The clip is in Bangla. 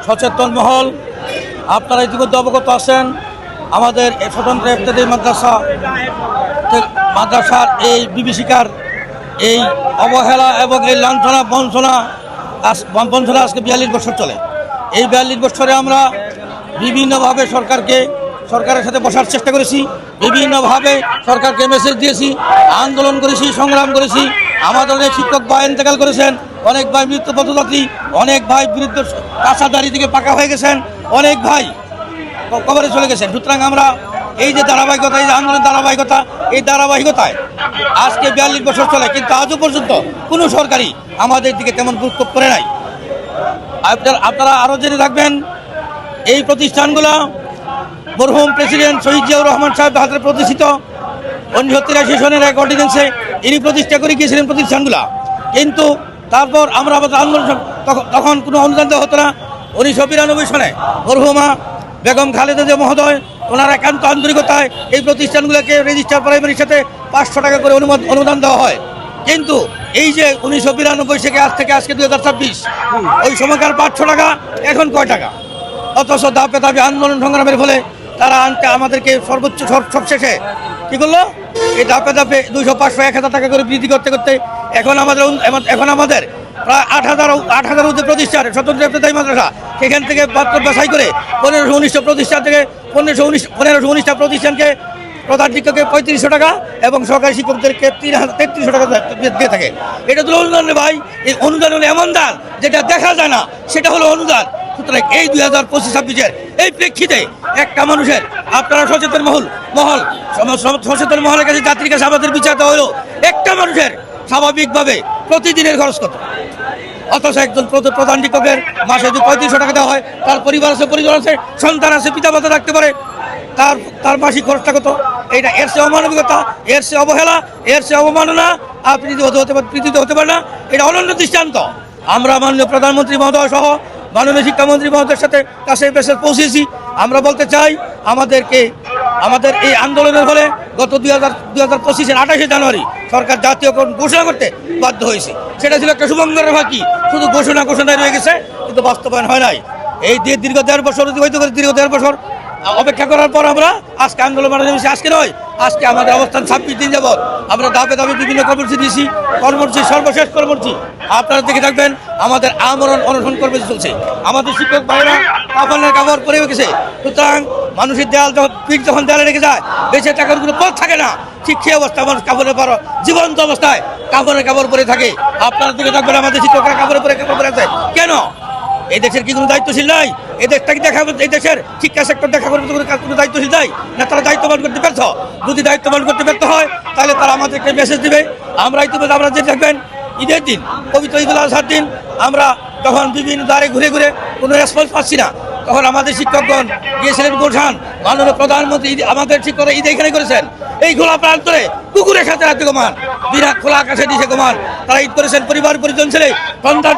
সচেতন মহল, আপনারা ইতিমধ্যে অবগত আছেন আমাদের স্বতন্ত্র ইফতেদায়ী মাদ্রাসার এই বিভীষিকার এই অবহেলা এবং এই লাঞ্ছনা বঞ্চনা আজকে 42 বছর চলে। এই 42 বছরে আমরা বিভিন্নভাবে সরকারের সাথে বসার চেষ্টা করেছি, বিভিন্নভাবে সরকারকে মেসেজ দিয়েছি, আন্দোলন করেছি, সংগ্রাম করেছি। আমাদের অনেক শিক্ষক ভাই ইন্তেকাল করেছেন, অনেক ভাই মৃত্যু পথযাত্রী, অনেক ভাই বিরুদ্ধে কাঁচাদারি থেকে পাকা হয়ে গেছেন, অনেক ভাই কবরে চলে গেছেন। সুতরাং আমরা এই যে ধারাবাহিকতা, এই যে আন্দোলনের ধারাবাহিকতা, এই ধারাবাহিকতায় আজকে 42 বছর চলে, কিন্তু আজও পর্যন্ত কোনো সরকারই আমাদের দিকে তেমন গুরুত্ব করে নাই। আপনারা আরও জেনে থাকবেন, এই প্রতিষ্ঠানগুলো মরহুম প্রেসিডেন্ট শহীদ জিয়াউর রহমান সাহেব হাতে প্রতিষ্ঠিত 1983 সনের এক অর্ডিন্যান্সে ইনি প্রতিষ্ঠা করে গিয়েছিলেন প্রতিষ্ঠানগুলো। কিন্তু তারপর আমরা আমাদের আন্দোলন তখন কোনো অনুদান দেওয়া হতো না। 1992 সনে মরহুমা বেগম খালেদা জিয়া মহোদয় ওনার একান্ত আন্তরিকতায় এই প্রতিষ্ঠানগুলোকে রেজিস্টার প্রাইমারির সাথে 500 টাকা করে অনুদান দেওয়া হয়। কিন্তু এই যে 1992 থেকে আজকে 2026, ওই সময়কার 500 টাকা এখন কয় টাকা? অথচ ধাপে ধাপে আন্দোলন সংগ্রামের ফলে তারা আমাদেরকে সবশেষে কী করলো, এই ধাপে ধাপে 200, 500, 1000 টাকা করে বৃদ্ধি করতে করতে এখন আমাদের প্রায় 8,000 উচ্চ প্রতিষ্ঠান স্বতন্ত্র ইফতেদায়ী মাদ্রাসা, সেখান থেকে মাত্র বাছাই করে 1519 প্রতিষ্ঠান থেকে 1519টা প্রতিষ্ঠানকে প্রধান শিক্ষককে 3500 টাকা এবং সরকারি শিক্ষকদেরকে 3300 টাকা দিয়ে থাকে। এটা তো অনুদান ভাই। এই অনুদান হলো এমন দান যেটা দেখা যায় না, সেটা হলো অনুদান। সুতরাং এই 2025-26-এর এই প্রেক্ষিতে একটা মানুষের, আপনারা সচেতন সচেতন মহলের কাছে, জাতির কাছে আমাদের বিচার দেওয়া হলো একটা মানুষের স্বাভাবিকভাবে প্রতিদিনের খরচ কত। অথচ একজন প্রধান শিক্ষকের মাসে যদি 3500 টাকা দেওয়া হয়, তার পরিবার আছে, সন্তান আছে, পিতা মাতা রাখতে পারে, তার মাসিক খরচটা কত? এইটা এর চেয়ে অমানবিকতা, এর চেয়ে অবহেলা, এর চেয়ে অবমাননা আর পৃথিবীতে হতে পারে না। এটা অনন্য দৃষ্টান্ত। আমরা মাননীয় প্রধানমন্ত্রী মহোদয় সহ মাননীয় শিক্ষামন্ত্রী মহোদয়ের সাথে কাছে মেসেজ পৌঁছেছি। আমরা বলতে চাই, আমাদের এই আন্দোলনের ফলে গত 2025-এর 28শে জানুয়ারি সরকার জাতীয়করণ ঘোষণা করতে বাধ্য হয়েছে। সেটা ছিল একটা শুভঙ্করের ফাঁকি, শুধু ঘোষণায় রয়ে গেছে, কিন্তু বাস্তবায়ন হয় নাই। এই দীর্ঘ 1.5 বছর অতিবাহিত করে, দীর্ঘ 1.5 বছর অপেক্ষা করার পর আমরা আজকে আন্দোলন বাংলাদেশে, আজকে নয়, আজকে আমাদের অবস্থান 26 দিন যাবৎ আমরা ধাপে ধাপে বিভিন্ন কর্মসূচি দিয়েছি। সর্বশেষ কর্মসূচি আপনারা দেখে থাকবেন, আমাদের আমরণ অনশন কর্মসূচি চলছে। আমাদের শিক্ষক ভাইরা কাফনের কাপড় পরে গেছে। সুতরাং মানুষের পিঠ যখন দেয়ালে রেখে যায়, বেঁচে থাকার কোনো পথ থাকে না। ঠিক সেই অবস্থা মানুষ কাপড়ের পর জীবন্ত অবস্থায় কাফনের কাপড় পরে থাকে। আপনারা দেখে থাকবেন, আমাদের শিক্ষকরা কাপড় পরে আছে কেন? এই দেশের কি কোনো দায়িত্বশীল নাই? এই দেশটাকে এই দেশের শিক্ষা সেক্টর দেখা করবে কোনো দায়িত্বশীল নাই না? তারা দায়িত্ব পালন করতে ব্যর্থ। যদি দায়িত্ব পালন করতে ব্যর্থ হয়, তাহলে তারা আমাদেরকে মেসেজ দেবে। আমরা যে দেখবেন ঈদের দিন, পবিত্র ঈদুল আজহার দিন, আমরা যখন বিভিন্ন দ্বারে ঘুরে কোনো রেসপন্স পাচ্ছি না, তখন আমাদের শিক্ষকগণ গিয়েছিলেন গুলশান। মাননীয় প্রধানমন্ত্রী আমাদের শিক্ষকরা ঈদ এখানে করেছেন। এই খোলা প্রান্তরে কুকুরের সাথে রাজ্য ঘুমান, বিরাট খোলা আকাশে দিশে ঘুমান। তারা ঈদ করেছেন পরিবার পরিজন ছেলে সন্তান।